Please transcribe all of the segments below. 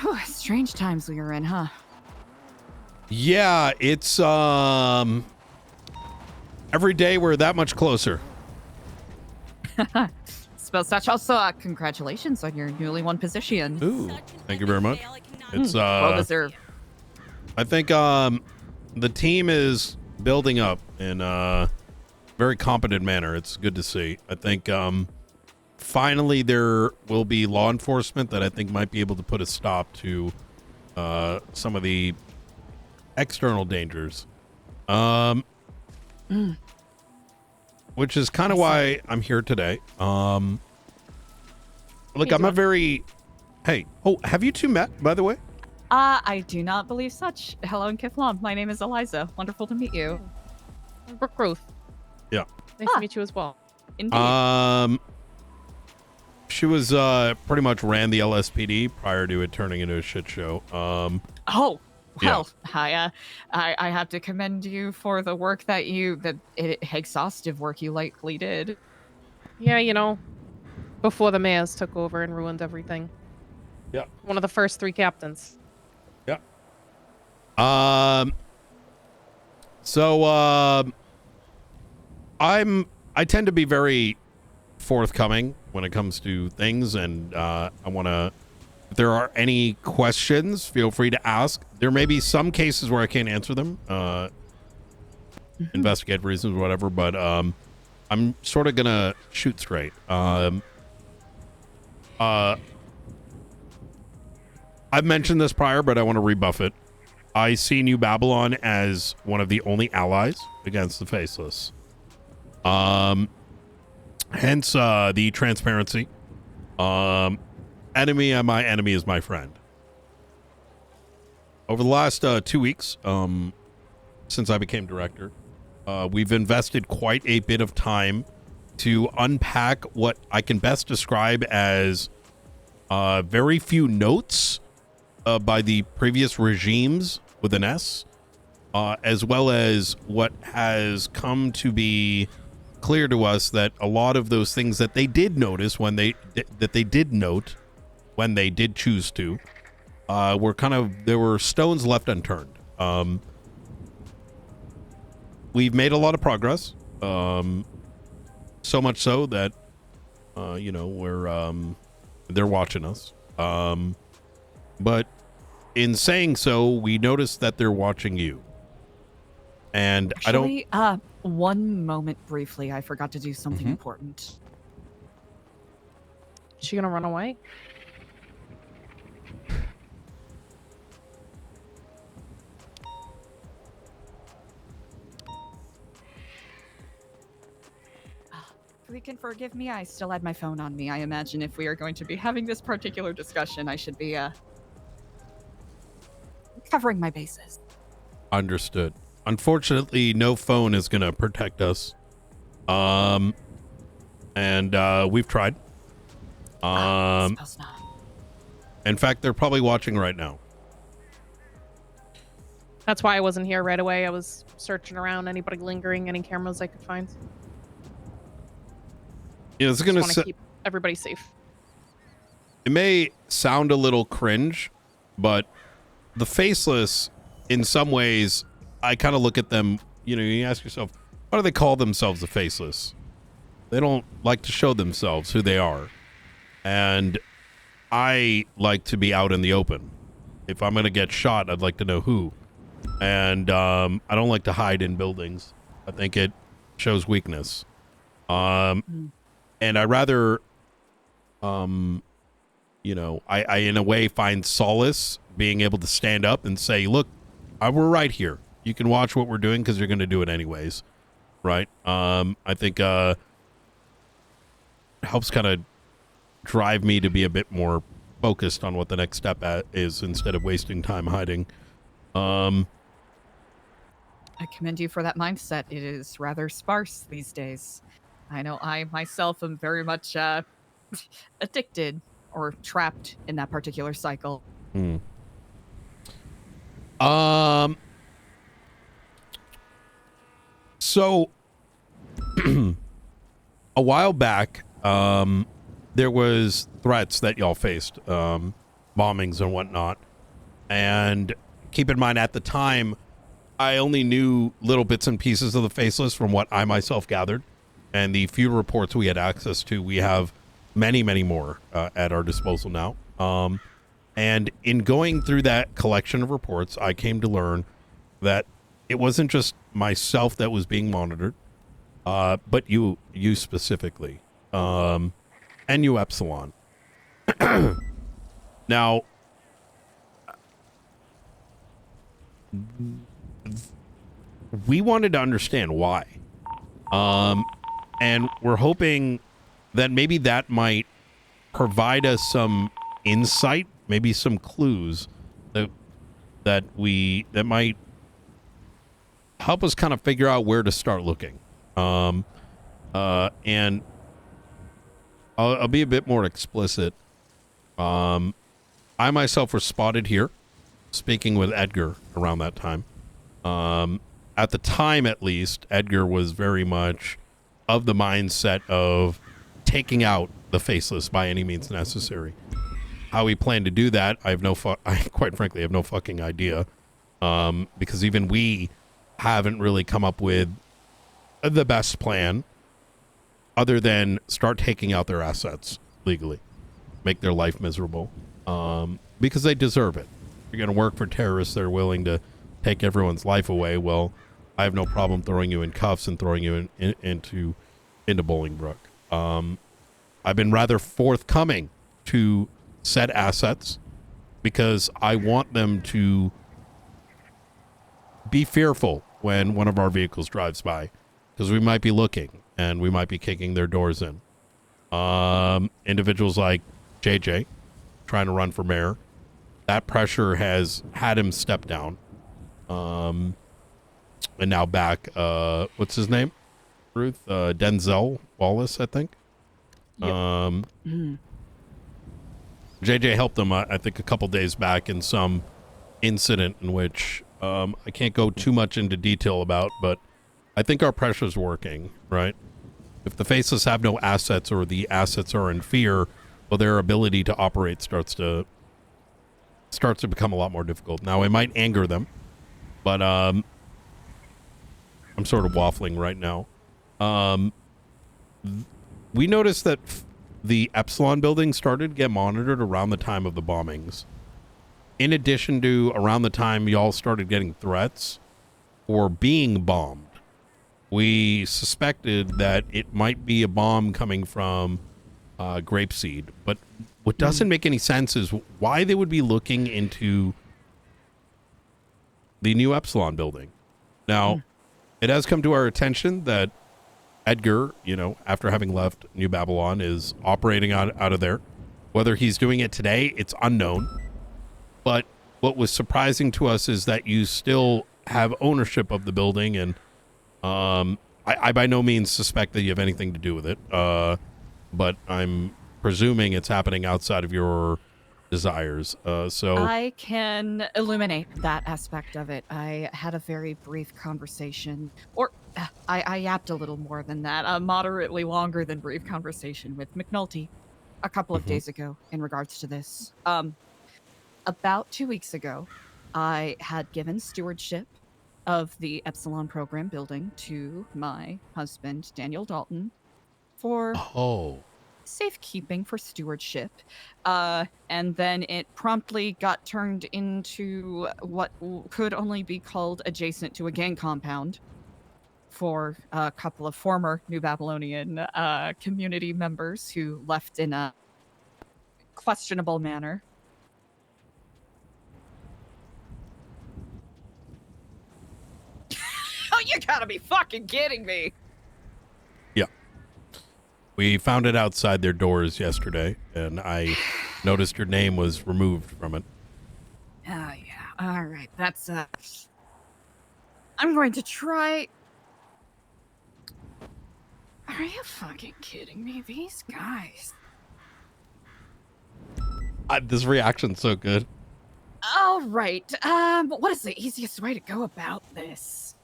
Whew, strange times we are in, huh? Yeah, it's every day we're that much closer. Suppose such also congratulations on your newly won position. Ooh, thank you very much. It's well deserved. I think the team is building up in a very competent manner. It's good to see. I think finally there will be law enforcement that I think might be able to put a stop to some of the external dangers. Which is kind of why I'm here today. Look, I'm a very... Hey, oh, have you two met, by the way? I do not believe such. Hello in Kiflam. My name is Eliza. Wonderful to meet you. Brooke Ruth. Yeah. Nice to meet you as well. Indeed. She was pretty much ran the LSPD prior to it turning into a shit show. Oh, well, yeah. I have to commend you for the work that exhaustive work you likely did. Yeah, you know, before the mayors took over and ruined everything. Yeah. One of the first 3 captains. Yeah. I tend to be very forthcoming when it comes to things, and I want to, if there are any questions, feel free to ask. There may be some cases where I can't answer them, investigate reasons or whatever, but I'm sort of gonna shoot straight. I've mentioned this prior, but I want to rebuff it. I see New Babylon as one of the only allies against the Faceless. Hence the transparency. Enemy and my enemy is my friend. Over the last 2 weeks, since I became director, we've invested quite a bit of time to unpack what I can best describe as very few notes by the previous regimes with an S, as well as what has come to be clear to us that a lot of those things that they did notice when they did note when they did choose to were there were stones left unturned. We've made a lot of progress, so much so that you know, they're watching us, but in saying so, we noticed that they're watching you. And actually, I don't... one moment briefly. I forgot to do something important. Is she gonna run away? If you can forgive me, I still had my phone on me. I imagine if we are going to be having this particular discussion, I should be covering my bases. Understood. Unfortunately, no phone is going to protect us. And we've tried. I suppose not. In fact, they're probably watching right now. That's why I wasn't here right away. I was searching around, anybody lingering, any cameras I could find. Yeah, it's going to keep everybody safe. It may sound a little cringe, but the Faceless, in some ways, I kind of look at them, you know, you ask yourself, why do they call themselves the Faceless? They don't like to show themselves who they are. And I like to be out in the open. If I'm going to get shot, I'd like to know who. And I don't like to hide in buildings. I think it shows weakness. And I rather, you know, I in a way find solace being able to stand up and say, look, we're right here. You can watch what we're doing because you're going to do it anyways. Right? I think it helps kind of drive me to be a bit more focused on what the next step is instead of wasting time hiding. I commend you for that mindset. It is rather sparse these days. I know I myself am very much addicted or trapped in that particular cycle. So a while back, there was threats that y'all faced. bombings and whatnot. And keep in mind, at the time, I only knew little bits and pieces of the Faceless from what I myself gathered. And the few reports we had access to, we have many, many more at our disposal now. And in going through that collection of reports, I came to learn that it wasn't just myself that was being monitored, but you specifically, and you Epsilon. Now, we wanted to understand why. And we're hoping that maybe that might provide us some insight, maybe some clues that might help us kind of figure out where to start looking. And I'll be a bit more explicit. I myself was spotted here speaking with Edgar around that time. At the time, at least, Edgar was very much of the mindset of taking out the Faceless by any means necessary. How he planned to do that, I quite frankly have no fucking idea. Because even we haven't really come up with the best plan other than start taking out their assets legally, make their life miserable, because they deserve it. You're going to work for terrorists that are willing to take everyone's life away. Well, I have no problem throwing you in cuffs and throwing you into Bolingbrook. I've been rather forthcoming to said assets because I want them to be fearful when one of our vehicles drives by, because we might be looking and we might be kicking their doors in. Individuals like JJ trying to run for mayor, that pressure has had him step down. And now back, what's his name? Ruth? Denzel Wallace, I think. Yep. JJ helped him, I think, a couple days back in some incident in which I can't go too much into detail about, but I think our pressure's working, right? If the Faceless have no assets or the assets are in fear, well, their ability to operate starts to become a lot more difficult. Now, it might anger them, but I'm sort of waffling right now. We noticed that the Epsilon building started to get monitored around the time of the bombings. In addition to around the time y'all started getting threats or being bombed, we suspected that it might be a bomb coming from Grapeseed. But what doesn't make any sense is why they would be looking into the new Epsilon building. Now, it has come to our attention that Edgar, after having left New Babylon, is operating out of there. Whether he's doing it today, it's unknown. But what was surprising to us is that you still have ownership of the building, and I by no means suspect that you have anything to do with it. But I'm presuming it's happening outside of your desires. So I can illuminate that aspect of it. I had a very brief conversation, or I yapped a little more than that, a moderately longer than brief conversation with McNulty a couple of days ago in regards to this. About 2 weeks ago, I had given stewardship of the Epsilon program building to my husband, Daniel Dalton, for safekeeping, for stewardship. And then it promptly got turned into what could only be called adjacent to a gang compound for a couple of former New Babylonian community members who left in a questionable manner. Oh, you gotta be fucking kidding me! Yeah. We found it outside their doors yesterday, and I noticed your name was removed from it. Oh, yeah. All right. That's, I'm going to try... Are you fucking kidding me? These guys... This reaction's so good. All right. What is the easiest way to go about this?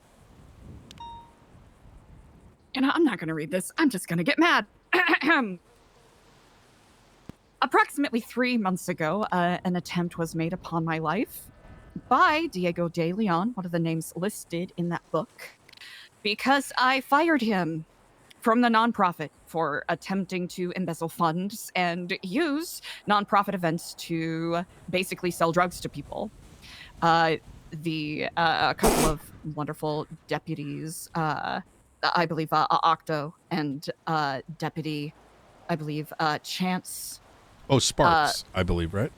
I'm not going to read this. I'm just going to get mad. Approximately 3 months ago, an attempt was made upon my life by Diego de Leon, one of the names listed in that book, because I fired him from the nonprofit for attempting to embezzle funds and use nonprofit events to basically sell drugs to people. Uh, a couple of wonderful deputies, I believe Octo and Deputy, I believe Chance. Oh, Uh, Sparks, I believe, right?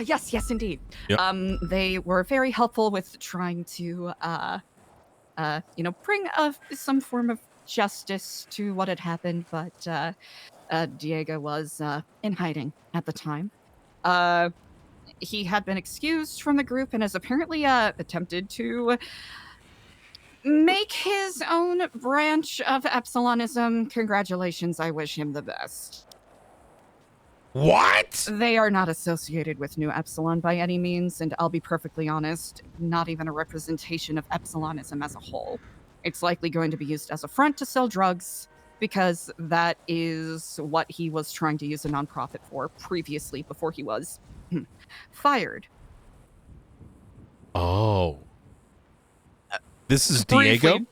yes, yes, indeed. Yep. They were very helpful with trying to, bring some form of justice to what had happened, but Diego was in hiding at the time. Uh, he had been excused from the group and has apparently attempted to make his own branch of Epsilonism. Congratulations, I wish him the best. What? They are not associated with New Epsilon by any means, and I'll be perfectly honest, not even a representation of Epsilonism as a whole. It's likely going to be used as a front to sell drugs, because that is what he was trying to use a nonprofit for previously before he was fired. Oh. This is Briefly, Diego?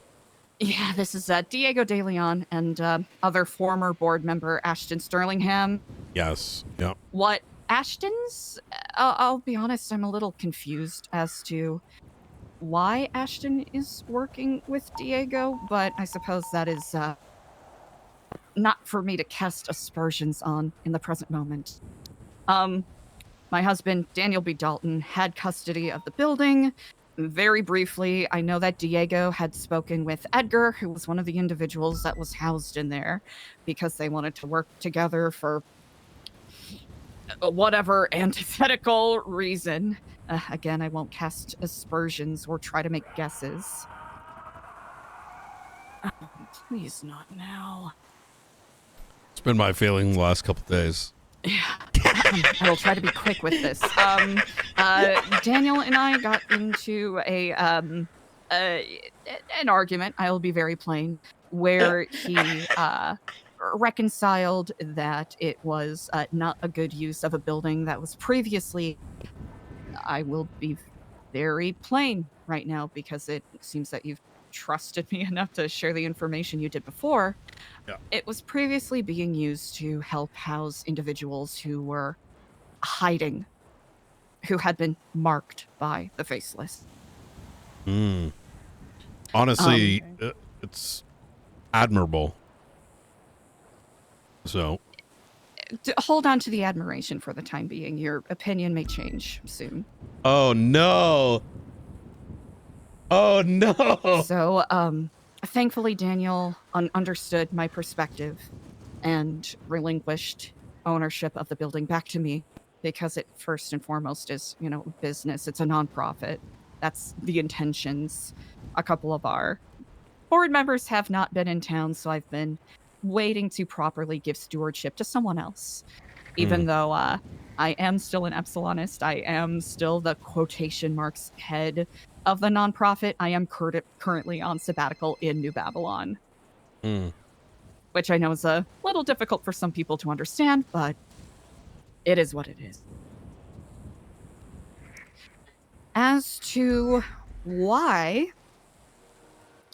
yeah, this is Diego de Leon and other former board member Ashton Sterlingham. Yes. Yep. What Ashton's, I'll be honest, I'm a little confused as to why Ashton is working with Diego, but I suppose that is not for me to cast aspersions on in the present moment. My husband, Daniel B. Dalton, had custody of the building. Very briefly, I know that Diego had spoken with Edgar, who was one of the individuals that was housed in there, because they wanted to work together for whatever antithetical reason. Again, I won't cast aspersions or try to make guesses. Oh, please not now. It's been my feeling the last couple days. Yeah. I will try to be quick with this. Daniel and I got into an argument, I will be very plain, where he reconciled that it was not a good use of a building that was previously, I will be very plain right now because it seems that you've trusted me enough to share the information you did before. Yeah. It was previously being used to help house individuals who were hiding, who had been marked by the Faceless. Honestly, it's admirable. So, Hold on to the admiration for the time being. Your opinion may change soon. oh no. Oh no. So, thankfully, Daniel understood my perspective and relinquished ownership of the building back to me, because it first and foremost is, business. It's a nonprofit. That's the intentions. A couple of our board members have not been in town, so I've been waiting to properly give stewardship to someone else. Even though I am still an Epsilonist, I am still the quotation marks head of the nonprofit. I am currently on sabbatical in New Babylon. Which I know is a little difficult for some people to understand, but it is what it is. As to why,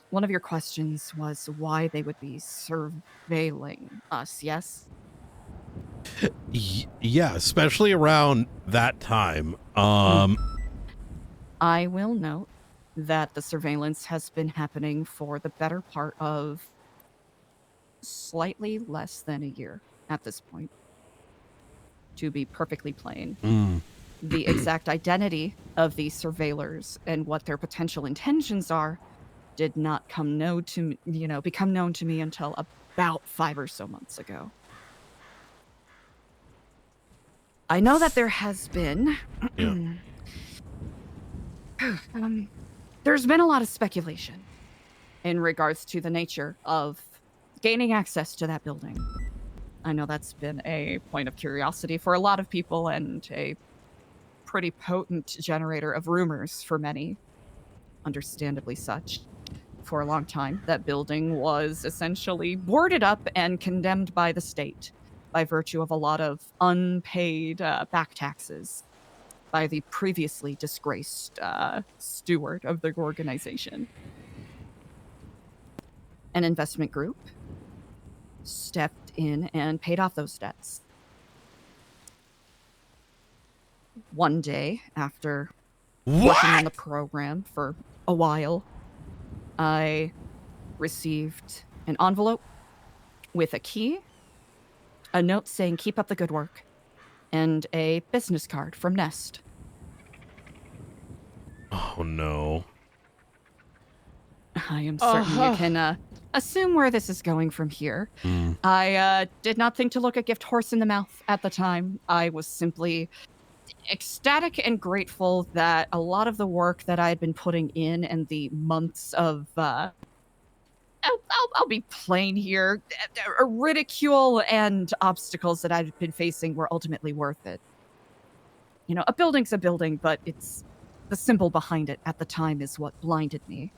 one of your questions was why they would be surveilling us, yes? Yeah, especially around that time. I will note that the surveillance has been happening for the better part of slightly less than a year at this point, to be perfectly plain. The exact identity of these surveillors and what their potential intentions are did not become known to me until about 5 or so months ago. I know that there has been there's been a lot of speculation in regards to the nature of gaining access to that building. I know that's been a point of curiosity for a lot of people and a pretty potent generator of rumors for many, understandably such. For a long time, that building was essentially boarded up and condemned by the state. by virtue of a lot of unpaid back taxes by the previously disgraced steward of the organization. An investment group stepped in and paid off those debts. One day, after working on the program for a while, I received an envelope with a key, a note saying keep up the good work, and a business card from Nest. Oh, no. I am certain you can assume where this is going from here. I did not think to look a gift horse in the mouth at the time. I was simply ecstatic and grateful that a lot of the work that I had been putting in and the months of I'll be plain here, ridicule and obstacles that I've been facing were ultimately worth it. You know, a building's a building, but it's the symbol behind it at the time is what blinded me.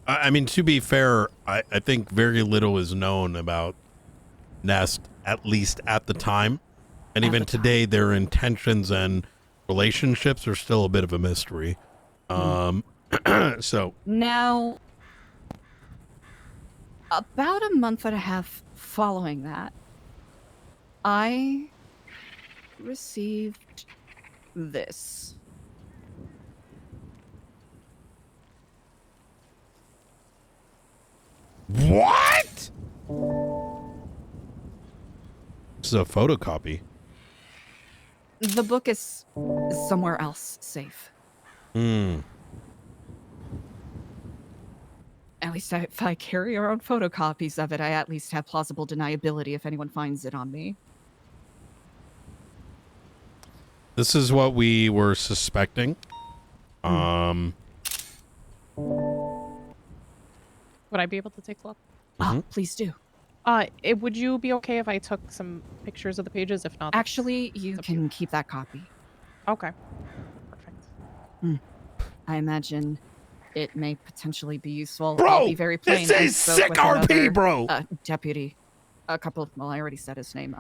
I mean, to be fair, I think very little is known about Nest, at least at the time. And even today, their intentions and relationships are still a bit of a mystery. So now, about a month and a half following that, I received this. What? This is a photocopy. The book is somewhere else safe. At least if I carry our own photocopies of it, I at least have plausible deniability if anyone finds it on me. This is what we were suspecting. Would I be able to take a look? Please do. Would you be okay if I took some pictures of the pages? If not, Actually, you can keep that copy. Okay. Perfect. I imagine it may potentially be useful. Bro, I'll be very plain. this is sick RP, bro. Deputy, I already said his name.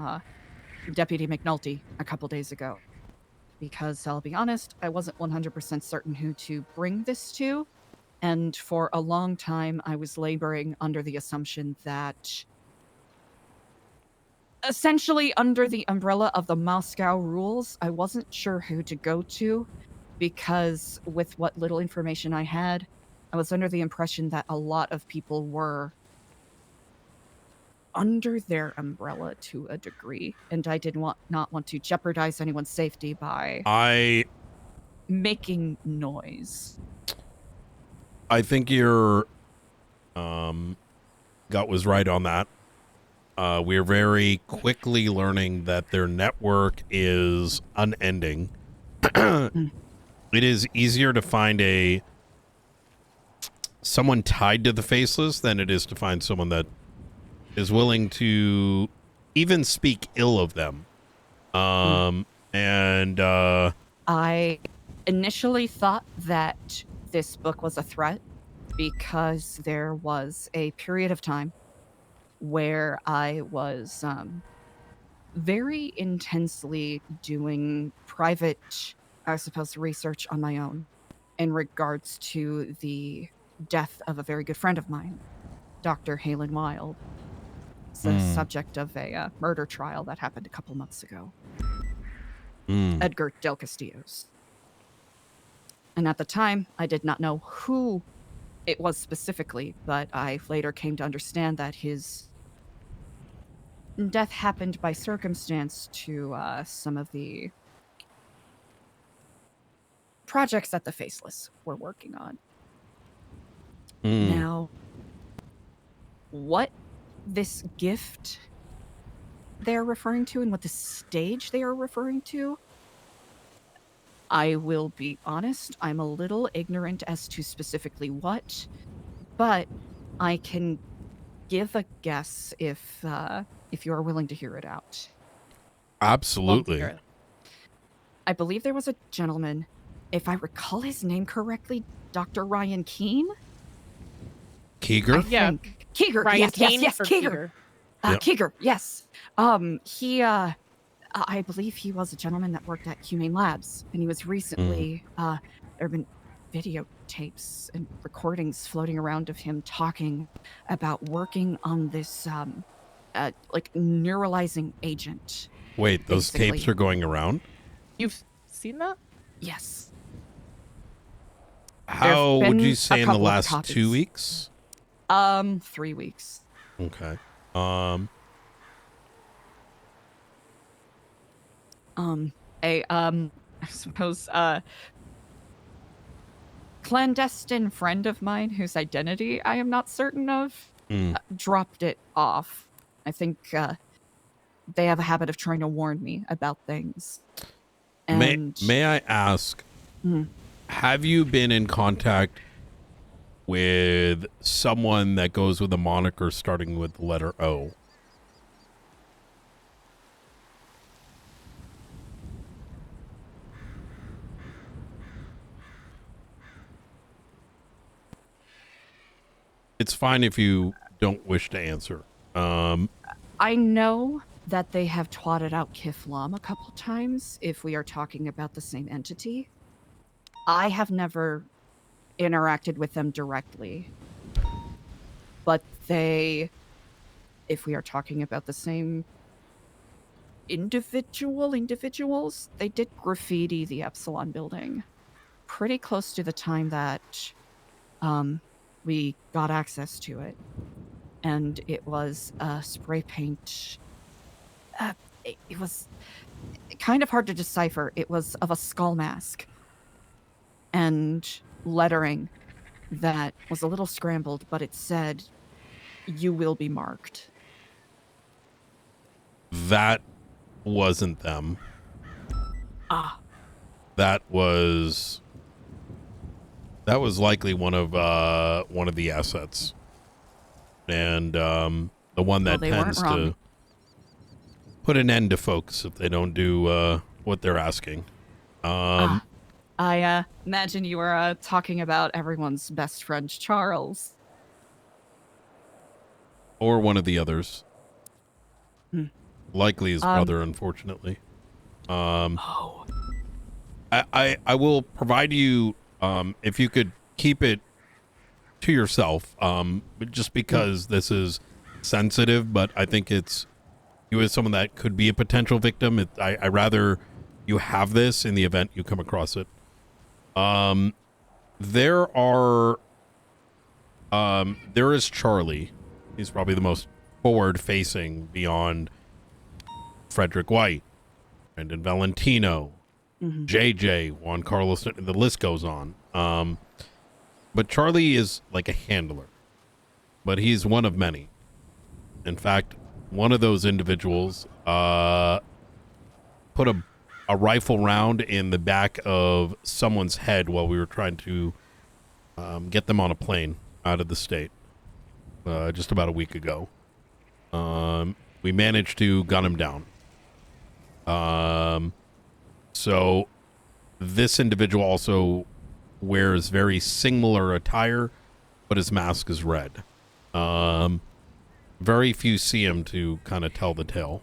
Deputy McNulty a couple days ago. Because I'll be honest, I wasn't 100% certain who to bring this to. And for a long time, I was laboring under the assumption that essentially under the umbrella of the Moscow rules, I wasn't sure who to go to because with what little information I had, I was under the impression that a lot of people were under their umbrella to a degree, and I did not want to jeopardize anyone's safety by making noise. I think your gut was right on that. We're very quickly learning that their network is unending. It is easier to find someone tied to the Faceless than it is to find someone that is willing to even speak ill of them. And I initially thought that this book was a threat because there was a period of time where I was very intensely doing private, I suppose, research on my own in regards to the death of a very good friend of mine, Dr. Halen Wild. It's the subject of a murder trial that happened a couple months ago. Edgar Del Castillo's. And at the time, I did not know who it was specifically, but I later came to understand that his death happened by circumstance to some of the projects that the Faceless were working on. Now, what this gift they're referring to and what the stage they are referring to, I will be honest, I'm a little ignorant as to specifically what, but I can give a guess if you are willing to hear it out. absolutely. I believe there was a gentleman, if I recall his name correctly, Dr. Ryan Keene? Keeger? Yeah. Keeger, Ryan yes, Kane yes, or Keeger. Yep. Keeger, yes. I believe he was a gentleman that worked at Humane Labs, and he was Mm. recently, there have been videotapes and recordings floating around of him talking about working on this, like, neuralizing agent, Wait, those tapes basically. are going around? You've seen that? Yes. There have How would you been a say in the couple of last 2 copies. weeks? 3 weeks. Okay. I suppose, clandestine friend of mine whose identity I am not certain of, Mm. dropped it off. I think, they have a habit of trying to warn me about things. And May I ask, mm, have you been in contact with someone that goes with a moniker starting with the letter O? It's fine if you don't wish to answer. I know that they have twatted out Kiflam a couple times if we are talking about the same entity. I have never interacted with them directly, but if we are talking about the same individuals, they did graffiti the Epsilon building pretty close to the time that we got access to it. And it was spray paint. It was kind of hard to decipher. It was of a skull mask and lettering that was a little scrambled, but it said, "You will be marked." That wasn't them. Ah, That was likely one of the assets, and the one well, that they weren't tends wrong. to put an end to folks if they don't do what they're asking. I imagine you were talking about everyone's best friend, Charles. Or one of the others. Hmm. Likely his brother, unfortunately. Oh. I will provide you, if you could keep it to yourself, just because this is sensitive, but I think it's you as someone that could be a potential victim. I rather you have this in the event you come across it. There is Charlie. He's probably the most forward-facing beyond Frederick White, Brendan Valentino, JJ, Juan Carlos. The list goes on. But Charlie is like a handler, but he's one of many. In fact, one of those individuals put a rifle round in the back of someone's head while we were trying to get them on a plane out of the state just about a week ago. We managed to gun him down. So this individual also wears very similar attire, but his mask is red. Very few see him to kind of tell the tale.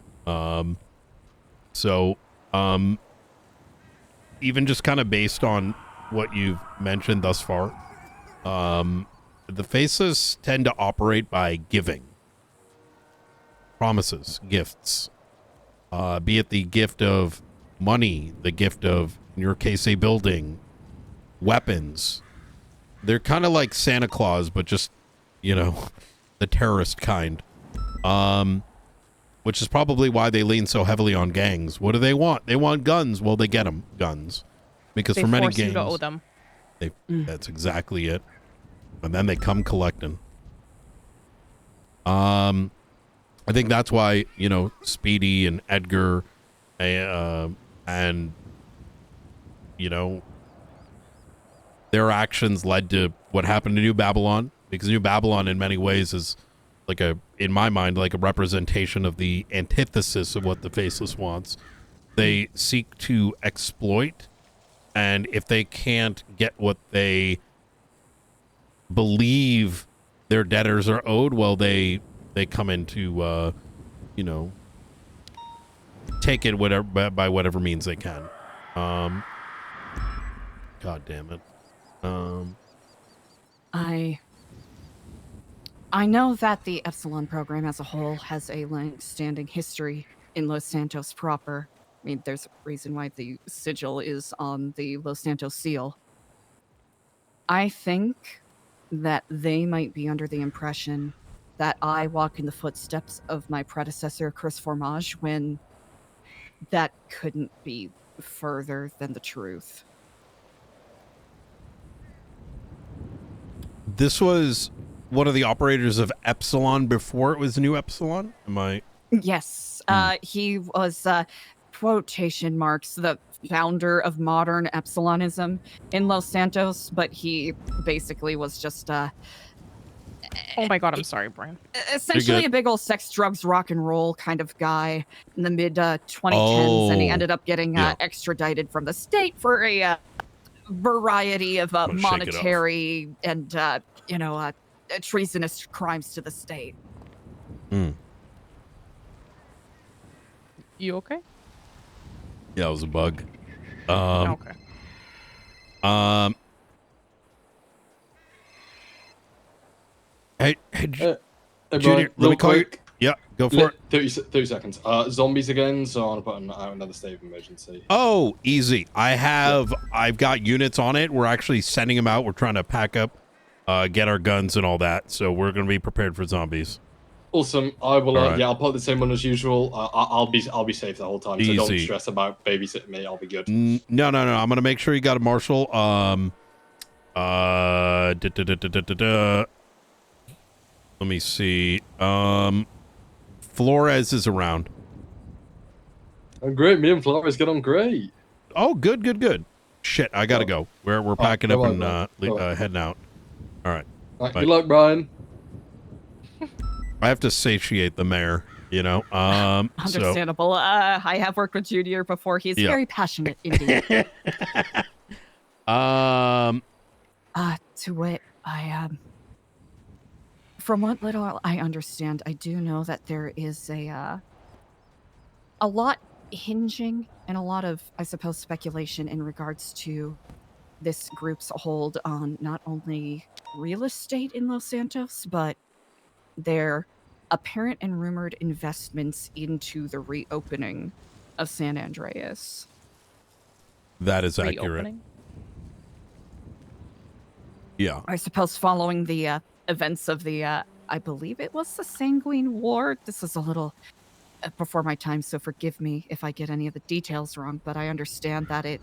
Even just kind of based on what you've mentioned thus far, the Faceless tend to operate by giving. Promises, gifts. Be it the gift of money, the gift of, in your case, a building, weapons. They're kind of like Santa Claus, but just, the terrorist kind. Which is probably why they lean so heavily on gangs. What do they want? They want guns. Well, they get them guns. Because They for many force you gangs, to owe them. that's exactly it. And then they come collecting. I think that's why, Speedy and Edgar and, their actions led to what happened to New Babylon. Because New Babylon, in many ways, is in my mind, like a representation of the antithesis of what the Faceless wants. They seek to exploit, and if they can't get what they believe their debtors are owed, well, they come in to you know, take it whatever by whatever means they can. God damn it. I know that the Epsilon program as a whole has a long-standing history in Los Santos proper. I mean, there's a reason why the sigil is on the Los Santos seal. I think that they might be under the impression that I walk in the footsteps of my predecessor, Chris Formage, when that couldn't be further than the truth. This was one of the operators of Epsilon before it was New Epsilon? Am I? Yes, he was, quotation marks, the founder of modern Epsilonism in Los Santos, but he basically was just, Oh my god, I'm sorry, Brian. essentially a big old sex, drugs, rock and roll kind of guy in the mid 2010s, and he Oh, ended up getting yeah. extradited from the state for a variety of I'm gonna shake it off. monetary and treasonous crimes to the state. You okay? Yeah, it was a bug. Okay. Hey, Hey, Junior, Brian, let me real call you. quick. Yeah, go for it. 30 seconds. Zombies again, so I want to put out another state of emergency. Oh, easy. I've got units on it. We're actually sending them out. We're trying to pack up, get our guns and all that. So we're going to be prepared for zombies. Awesome. I will. All right. Yeah, I'll put the same one as usual. I'll be safe the whole time. So don't Easy. stress about babysitting me. I'll be good. No. I'm going to make sure you got a marshal. Let me see. Flores is around. Oh, great. Me and Flores get on great. Oh, good. Shit, I gotta go. We're packing up and heading out. All right. Right, good luck, Brian. I have to satiate the mayor, you know. Understandable. I have worked with Junior before. He's very passionate indeed. To wit, from what little I understand, I do know that there is a lot hinging and a lot of, I suppose, speculation in regards to this group's hold on not only real estate in Los Santos, but their apparent and rumored investments into the reopening of San Andreas. That is accurate. Reopening? Yeah. I suppose following the events of the, I believe it was the Sanguine War. This is a little before my time, so forgive me if I get any of the details wrong, but I understand that it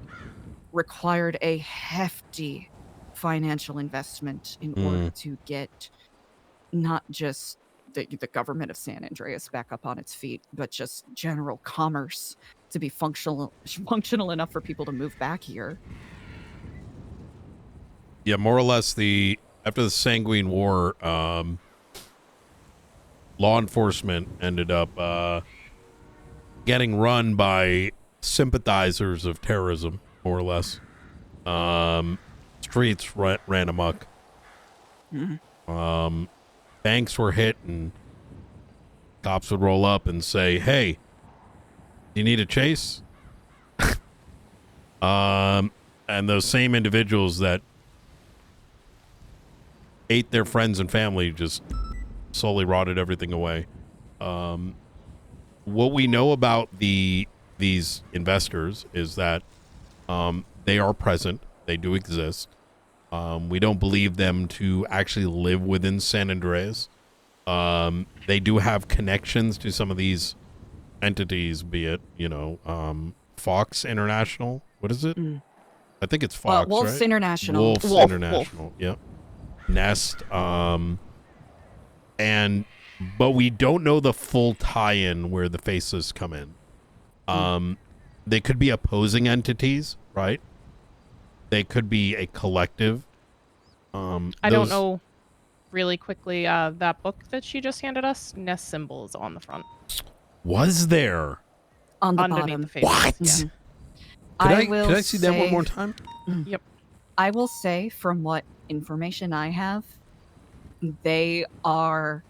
required a hefty financial investment in order to get not just the government of San Andreas back up on its feet, but just general commerce to be functional enough for people to move back here. Yeah, more or less after the Sanguine War, law enforcement ended up getting run by sympathizers of terrorism, more or less. Streets ran amok. Banks were hit, and cops would roll up and say, "Hey, you need a chase?" And those same individuals that ate their friends and family just slowly rotted everything away. What we know about these investors is that they are present. They do exist. We don't believe them to actually live within San Andreas. They do have connections to some of these entities, be it, Fox International. What is it? I think it's Fox, Wolf's right? International. Wolf's International, yep. Nest. But we don't know the full tie-in where the Faceless come in. They could be opposing entities, right? They could be a collective. I don't know. Really quickly, that book that she just handed us, Nest symbols on the front. Was there? On the Underneath bottom. the faces. What? Yeah. Could I see that one more time? Yep. I will say, from what information I have, they are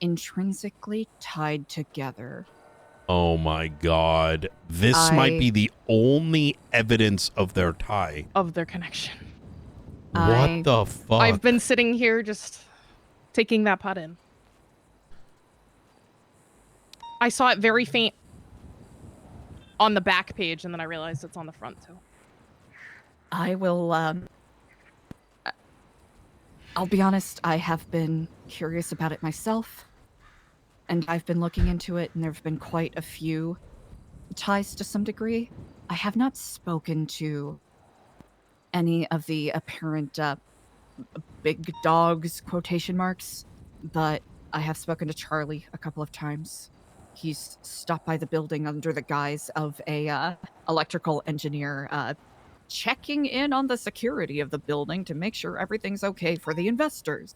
intrinsically tied together. Oh my god. This might be the only evidence of their tie. Of their connection. What the fuck? I've been sitting here just taking that pot in. I saw it very faint on the back page, and then I realized it's on the front too. I will, I'll be honest, I have been curious about it myself, and I've been looking into it, and there have been quite a few ties to some degree. I have not spoken to any of the apparent big dogs, quotation marks, but I have spoken to Charlie a couple of times. He's stopped by the building under the guise of a electrical engineer, checking in on the security of the building to make sure everything's okay for the investors.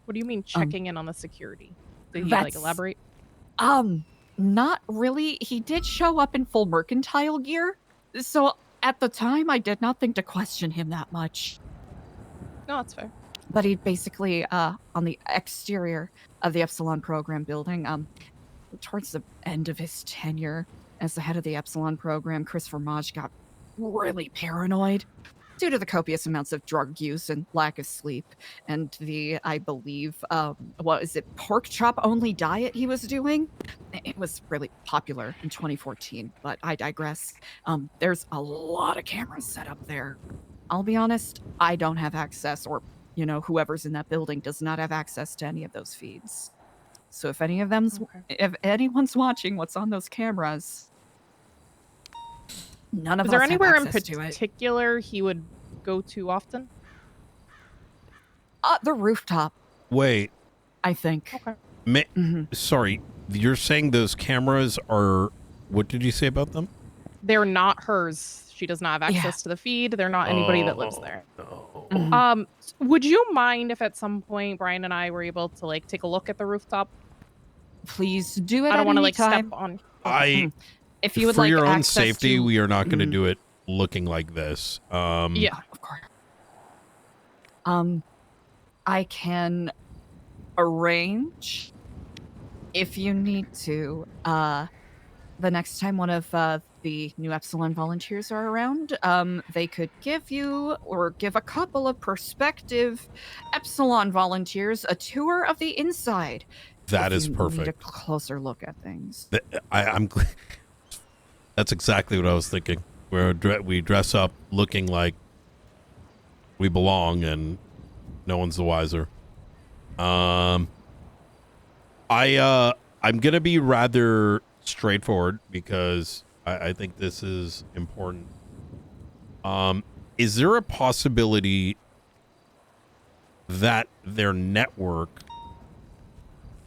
What do you mean checking in on the security? Did he like elaborate? Not really. He did show up in full mercantile gear, so at the time I did not think to question him that much. No, that's fair. But he basically, on the exterior of the Epsilon program building, towards the end of his tenure as the head of the Epsilon program, Christopher Maj got really paranoid due to the copious amounts of drug use and lack of sleep, and the, I believe, what is it, pork chop only diet he was doing? It was really popular in 2014, but I digress. There's a lot of cameras set up there. I'll be honest, I don't have access, or, you know, whoever's in that building does not have access to any of those feeds. So if any of them's, if anyone's watching what's on those cameras, none of us have access to it. Is there anywhere in particular he would go to often? The rooftop. Wait. I think. Okay. Sorry, you're saying those cameras are... What did you say about them? They're not hers. She does not have access to the feed. They're not anybody that lives there. No. Would you mind if at some point Brian and I were able to like take a look at the rooftop? Please do it. I don't want to like time. step on. If you would for like your own access safety, to... we are not going to do it looking like this. Yeah, of course. I can arrange if you need to. The next time one of the new Epsilon volunteers are around, they could give you or give a couple of prospective Epsilon volunteers a tour of the inside. That is Need a perfect. closer look at things. I'm. That's exactly what I was thinking. We dress up looking like we belong, and no one's the wiser. I'm gonna be rather straightforward because I think this is important. Is there a possibility that their network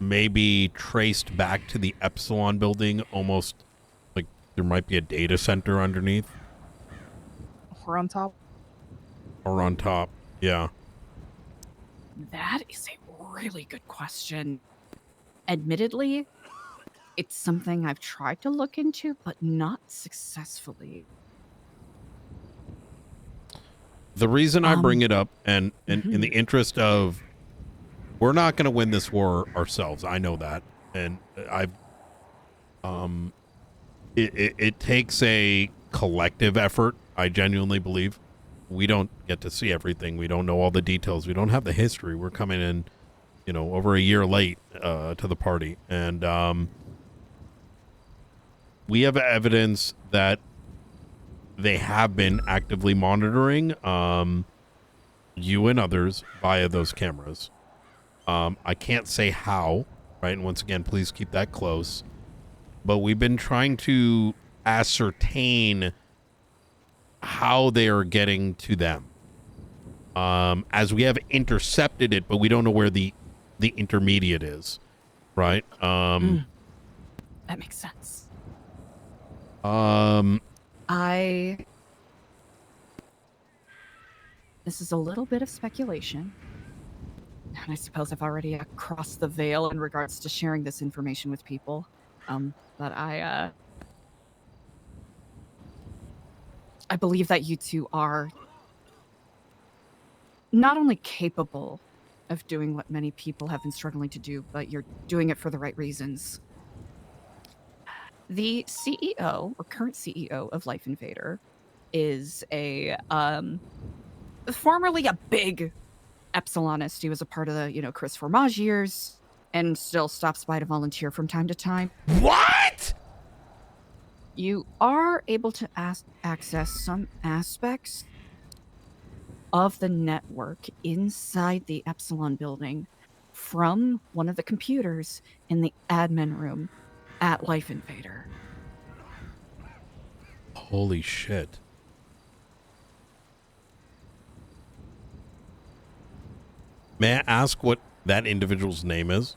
may be traced back to the Epsilon building, almost like there might be a data center underneath? Or on top? Or on top, yeah. That is a really good question. Admittedly, it's something I've tried to look into, but not successfully. The reason I bring it up, and in the interest of, we're not going to win this war ourselves. I know that, and it takes a collective effort. I genuinely believe. We don't get to see everything. We don't know all the details. We don't have the history. We're coming in, you know, over a year late to the party, and we have evidence that they have been actively monitoring you and others via those cameras. I can't say how, right? And once again, please keep that close. But we've been trying to ascertain how they are getting to them. As we have intercepted it, but we don't know where the intermediate is, right? That makes sense. This is a little bit of speculation. And I suppose I've already crossed the veil in regards to sharing this information with people. But I believe that you two are not only capable of doing what many people have been struggling to do, but you're doing it for the right reasons. The CEO, or current CEO of Life Invader, is a formerly a big Epsilonist. He was a part of the, Chris Formage years, and still stops by to volunteer from time to time. What? You are able to access some aspects of the network inside the Epsilon building from one of the computers in the admin room at Life Invader. Holy shit. May I ask what that individual's name is?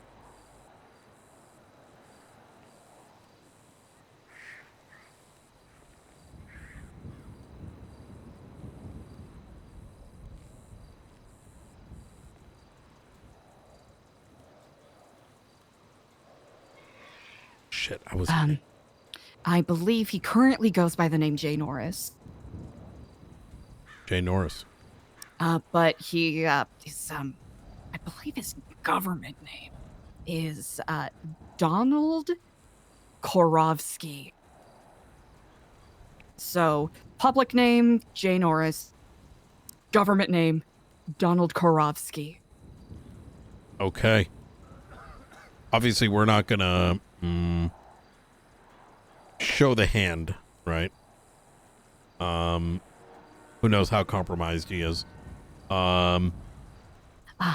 Shit, I was... I believe he currently goes by the name Jay Norris. Jay Norris. But he is I believe his government name is Donald Korovsky. So, public name Jay Norris, government name Donald Korovsky. Okay. Obviously, we're not gonna show the hand, right? Who knows how compromised he is.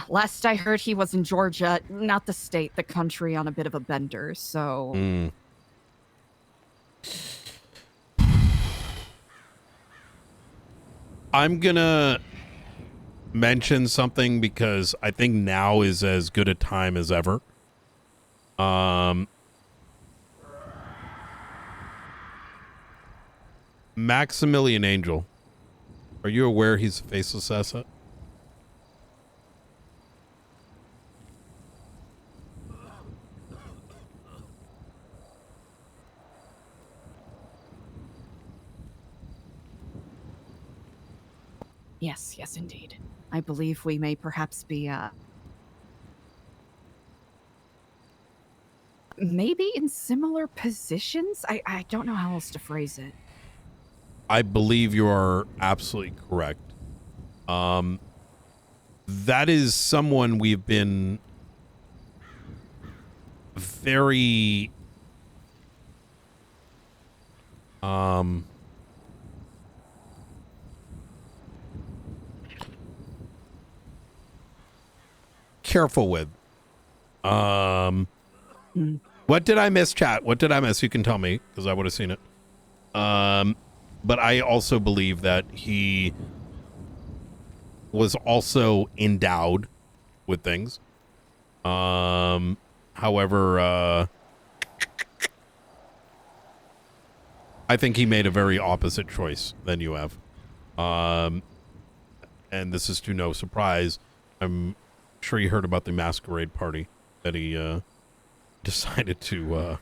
Last I heard, he was in Georgia, not the state, the country, on a bit of a bender, so... I'm gonna mention something because I think now is as good a time as ever. Maximilian Angel. Are you aware he's a faceless asset? Yes, indeed. I believe we may perhaps be, maybe in similar positions? I don't know how else to phrase it. I believe you are absolutely correct. That is someone we've been very careful with. What did I miss, chat? What did I miss? You can tell me, because I would have seen it. But I also believe that he was also endowed with things. However, I think he made a very opposite choice than you have. And this is to no surprise. I'm sure you heard about the masquerade party that he decided to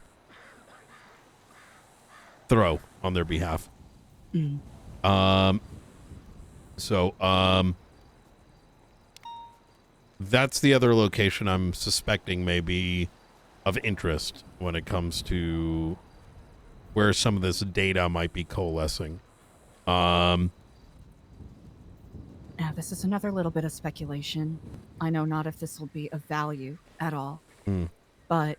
throw on their behalf. That's the other location I'm suspecting may be of interest when it comes to where some of this data might be coalescing. Now, this is another little bit of speculation. I know not if this will be of value at all, but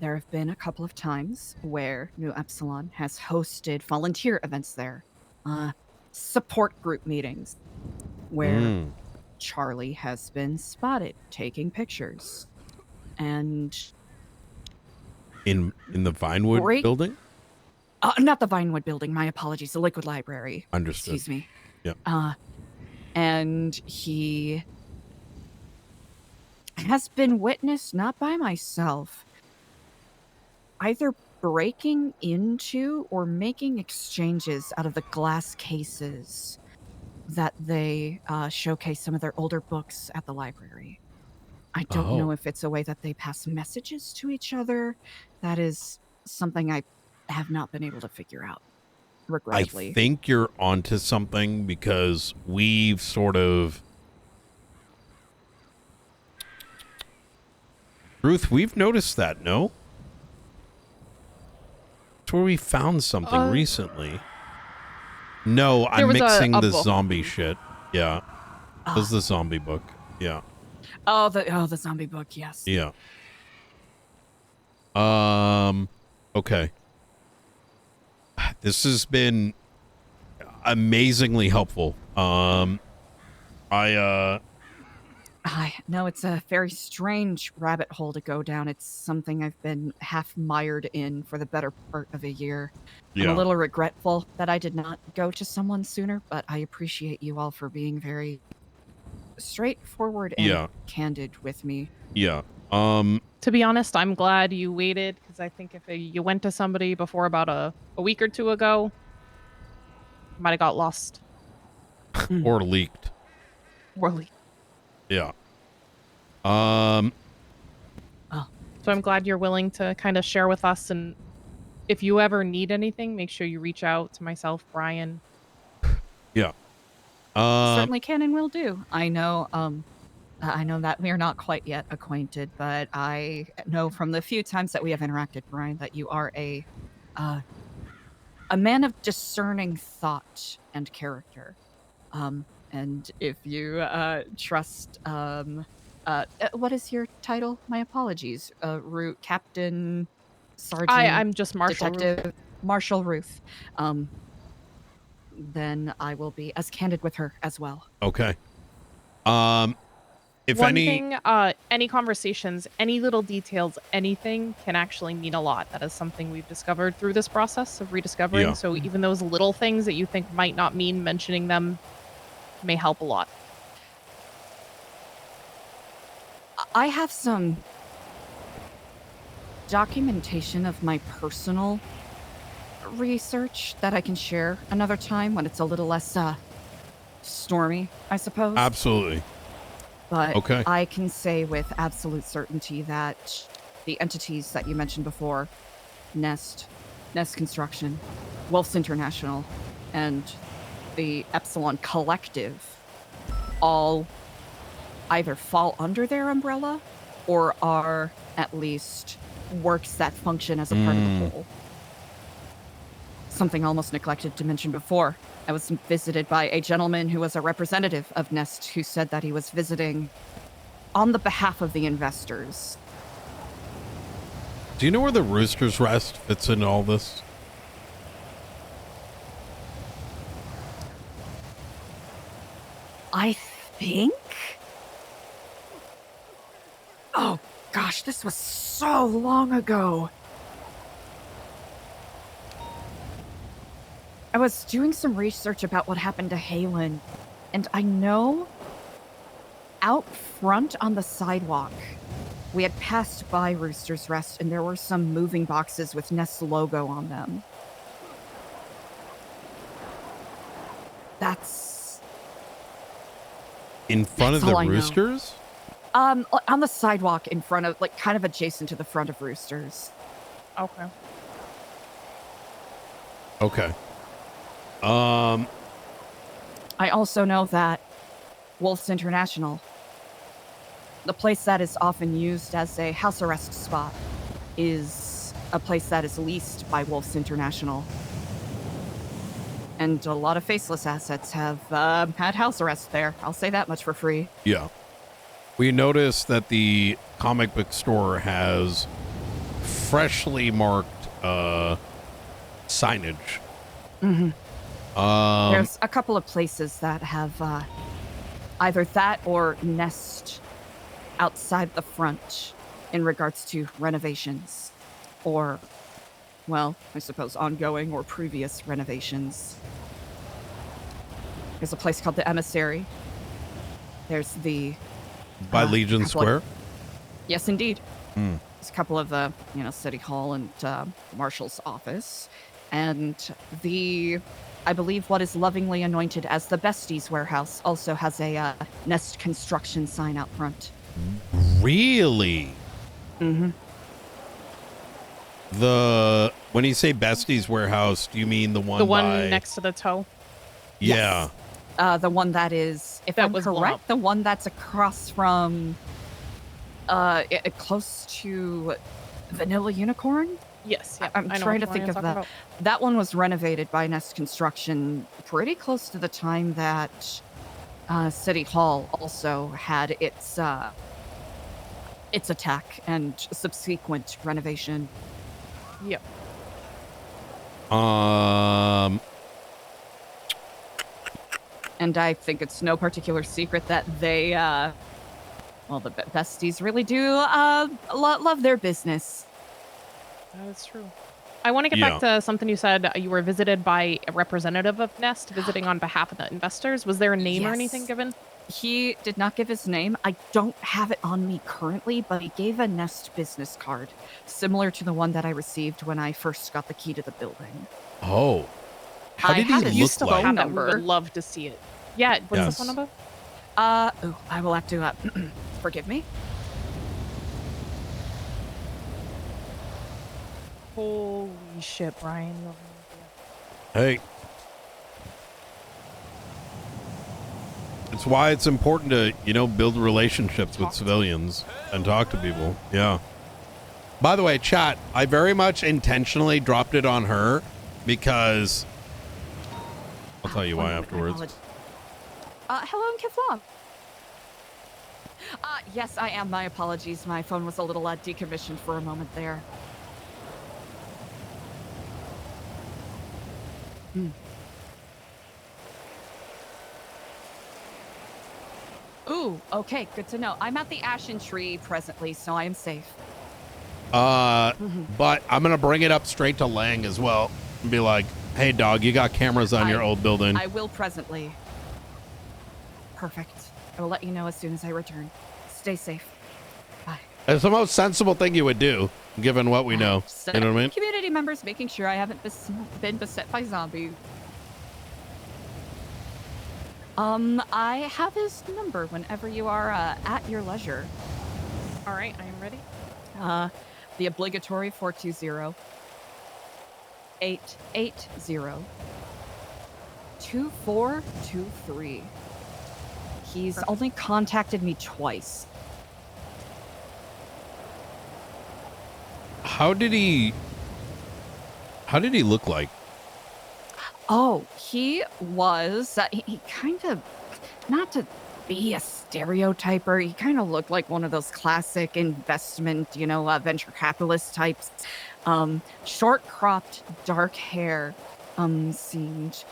there have been a couple of times where New Epsilon has hosted volunteer events there, support group meetings, where Charlie has been spotted taking pictures. And in the Vinewood building? Not the Vinewood building, my apologies, the Liquid Library. Understood. Excuse me. Yep. And he has been witnessed, not by myself, either breaking into or making exchanges out of the glass cases that they showcase some of their older books at the library. I don't know if it's a way that they pass messages to each other. That is something I have not been able to figure out, regrettably. I think you're onto something because we've sort of Ruth, we've noticed that, no? It's where we found something recently. No, There I'm was mixing a the book. zombie shit. Yeah. This is the zombie book. Yeah. Oh, the zombie book, yes. Yeah. Okay. This has been amazingly helpful. I know it's a very strange rabbit hole to go down. It's something I've been half mired in for the better part of a year. I'm a Yeah. little regretful that I did not go to someone sooner, but I appreciate you all for being very straightforward and Yeah. candid with me. Yeah. To be honest, I'm glad you waited because I think if you went to somebody before about a week or two ago, you might have got lost. Or leaked. Or leaked. Yeah. So I'm glad you're willing to kind of share with us. And if you ever need anything, make sure you reach out to myself, Brian. Yeah. Certainly can and will do. I know that we are not quite yet acquainted, but I know from the few times that we have interacted, Brian, that you are a man of discerning thought and character. And if you trust, what is your title? My apologies. Root Captain, Sergeant, I'm just Marshall Detective, Ruth. Marshall Ruth. Then I will be as candid with her as well. Okay. If One any thing, any conversations, any little details, anything can actually mean a lot. That is something we've discovered through this process of rediscovering. Yeah. So even those little things that you think might not mean mentioning them may help a lot. I have some documentation of my personal research that I can share another time when it's a little less stormy, I suppose. Absolutely. But Okay. I can say with absolute certainty that the entities that you mentioned before, Nest Construction, Wolf's International, and the Epsilon Collective, all either fall under their umbrella or are at least works that function as a part of the whole. Something almost neglected to mention before. I was visited by a gentleman who was a representative of Nest who said that he was visiting on the behalf of the investors. Do you know where the Rooster's Rest fits into all this? I think? Oh gosh, this was so long ago. I was doing some research about what happened to Halen, and I know out front on the sidewalk, we had passed by Rooster's Rest, and there were some moving boxes with Nest's logo on them. That's In front of That's the all I know. Roosters? on the sidewalk in front of, like, kind of adjacent to the front of Rooster's. Okay. Okay. I also know that Wolf's International, the place that is often used as a house arrest spot, is a place that is leased by Wolf's International. And a lot of Faceless assets have had house arrest there. I'll say that much for free. Yeah. We noticed that the comic book store has freshly marked signage. Mm-hmm. There's a couple of places that have either that or Nest outside the front in regards to renovations, or, well, I suppose ongoing or previous renovations. There's a place called the Emissary. There's the By Legion couple Square? Yes, indeed. Hmm. There's a couple of City Hall and Marshal's office, and I believe what is lovingly anointed as the Besties Warehouse also has a Nest Construction sign out front. Really? Mm-hmm. When you say Bestie's Warehouse, do you mean the one Next to the toe? Yeah. Yes. The one that is, if That I'm was blown correct, up. the one that's across from Close to Vanilla Unicorn? Yes, yeah. I'm I know trying which to one think you're of talking that. about. That one was renovated by Nest Construction pretty close to the time that City Hall also had its attack and subsequent renovation. Yep. And I think it's no particular secret that they, well, the besties really do love their business. That is true. I want to get back Yeah. to something you said. You were visited by a representative of Nest visiting on behalf of the investors. Was there a name or anything Yes. given? He did not give his name. I don't have it on me currently, but he gave a Nest business card, similar to the one that I received when I first got the key to the building. Oh. How I did have he his You look still like? have that. We number. would love to see it. Yeah, what's the phone Yes. number? I will have to, forgive me. Holy shit, Brian. Hey. It's why it's important to, build relationships with civilians and talk to people. Yeah. By the way, chat, I very much intentionally dropped it on her because I'll tell you why afterwards. Hello, Kiflam. Yes, I am. My apologies. My phone was a little decommissioned for a moment there. Ooh, okay, good to know. I'm at the Ashen Tree presently, so I am safe. But I'm gonna bring it up straight to Lang as well and be like, hey dog, you got cameras on your old building. I will presently. Perfect. I will let you know as soon as I return. Stay safe. Bye. It's the most sensible thing you would do, given what we know. You know what I mean? Community members making sure I haven't been beset by zombies. I have his number whenever you are at your leisure. All right, I am ready. The obligatory 420 880 2423. He's only contacted me twice. How did he look like? Oh, he was, he kind of, not to be a stereotyper, he kind of looked like one of those classic investment, venture capitalist types. Short cropped, dark hair, seemed,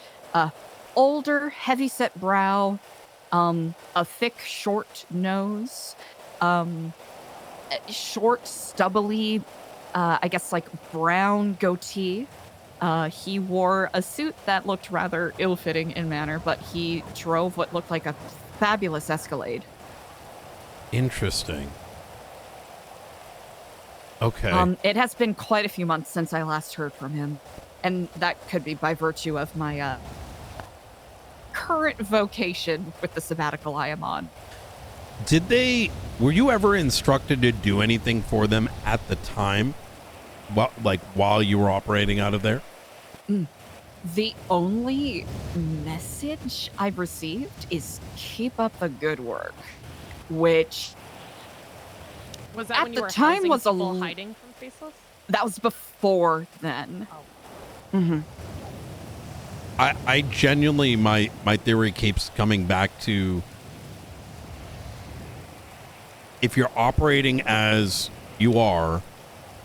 older, heavy-set brow, a thick, short nose, short, stubbly, I guess like brown goatee. He wore a suit that looked rather ill-fitting in manner, but he drove what looked like a fabulous Escalade. Interesting. Okay. It has been quite a few months since I last heard from him, and that could be by virtue of my current vocation with the sabbatical I am on. Were you ever instructed to do anything for them at the time? While you were operating out of there? The only message I've received is keep up the good work, which Was that at when you the were time housing was people hiding from Faceless? that was before then. Oh. I genuinely, my theory keeps coming back to, if you're operating as you are,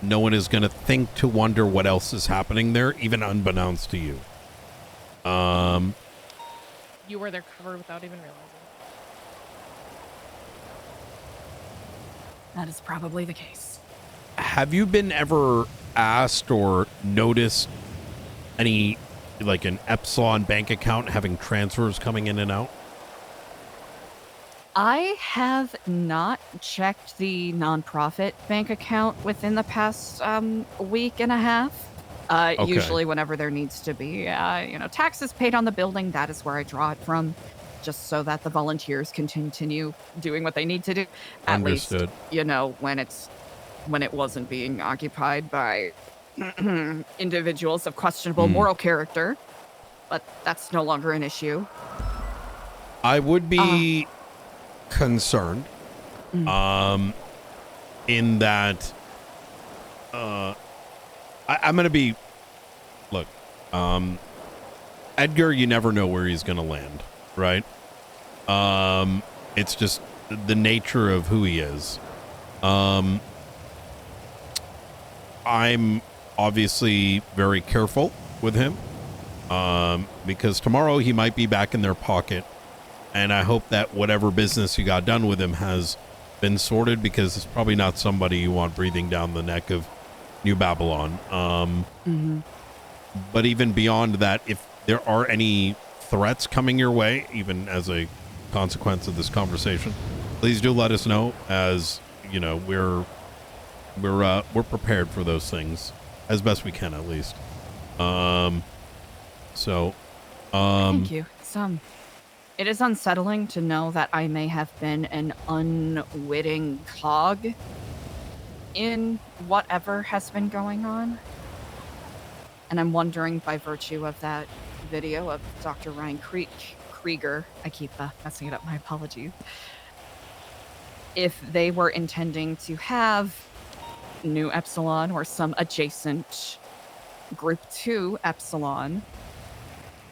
no one is going to think to wonder what else is happening there, even unbeknownst to you. You were their cover without even realizing. That is probably the case. Have you been ever asked or noticed any, like an Epsilon bank account having transfers coming in and out? I have not checked the nonprofit bank account within the past week and a half. Okay. Usually whenever there needs to be, taxes paid on the building, that is where I draw it from, just so that the volunteers can continue doing what they need to do. At least, Understood. when it wasn't being occupied by individuals of questionable moral character. But that's no longer an issue. I would be concerned in that I'm going to be, look, Edgar, you never know where he's going to land, right? It's just the nature of who he is. I'm obviously very careful with him, because tomorrow he might be back in their pocket, and I hope that whatever business you got done with him has been sorted, because it's probably not somebody you want breathing down the neck of New Babylon. But even beyond that, if there are any threats coming your way, even as a consequence of this conversation, please do let us know, as you know, we're prepared for those things as best we can, at least. Thank you. It is unsettling to know that I may have been an unwitting cog in whatever has been going on. And I'm wondering, by virtue of that video of Dr. Ryan Krieger, I keep messing it up, my apologies, if they were intending to have New Epsilon or some adjacent Group 2 Epsilon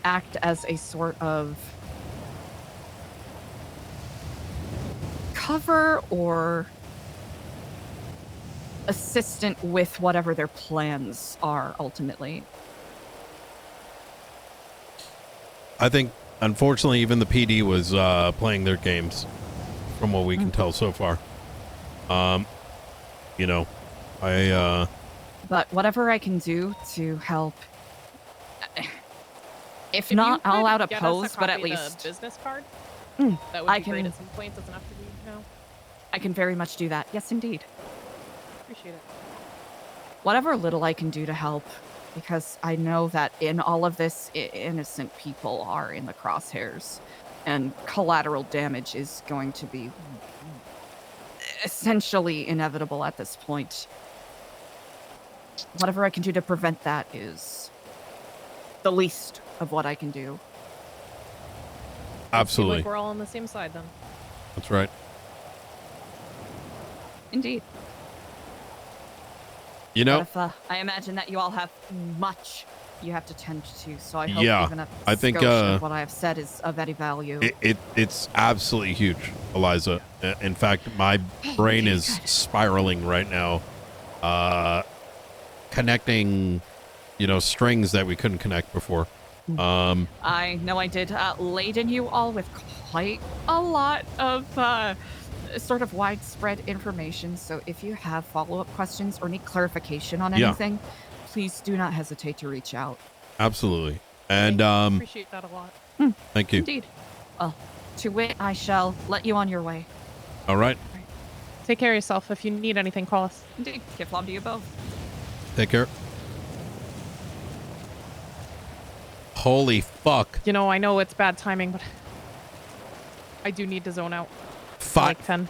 act as a sort of cover or assistant with whatever their plans are ultimately. I think, unfortunately, even the PD was playing their games, from what we can tell so far. You know, But whatever I can do to help, if you not, I'll could out get us oppose, but at copy of least the business card. Mm, That would I be great can- at some point. Doesn't have to be now. I can very much do that. Yes, indeed. Appreciate it. Whatever little I can do to help, because I know that in all of this, innocent people are in the crosshairs, and collateral damage is going to be essentially inevitable at this point. Whatever I can do to prevent that is the least of what I can do. absolutely. Like we're all on the same side then. That's right. Indeed. You know, But if, I imagine that you all have much you have to tend to, so I hope Yeah, even a I think, skosh of what I have said is of any value. it's absolutely huge, Eliza. In fact, my brain is spiraling right now, connecting, you know, strings that we couldn't connect before. I know I did laden you all with quite a lot of sort of widespread information, so if you have follow-up questions or need clarification on Yeah. anything, please do not hesitate to reach out. Absolutely. And Appreciate that a lot. thank you. Indeed. Well, to wit, I shall let you on your way. All right. Take care of yourself. If you need anything, call us. Indeed. Kiflom to you both. Take care. Holy fuck. You know, I know it's bad timing, but I do need to zone out. Five. Like 10.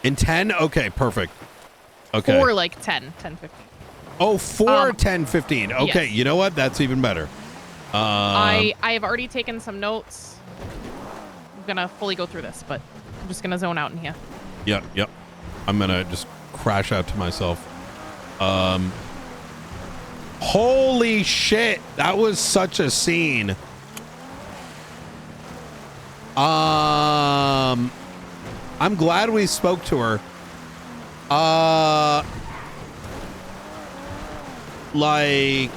In 10? Okay, perfect. Okay. Or like 10, 10, 15. Oh, 4, 10, 15. Okay, yes. you know what? That's even better. I have already taken some notes. I'm gonna fully go through this, but I'm just gonna zone out in here. Yep. I'm gonna just crash out to myself. Holy shit, that was such a scene. I'm glad we spoke to her. Like,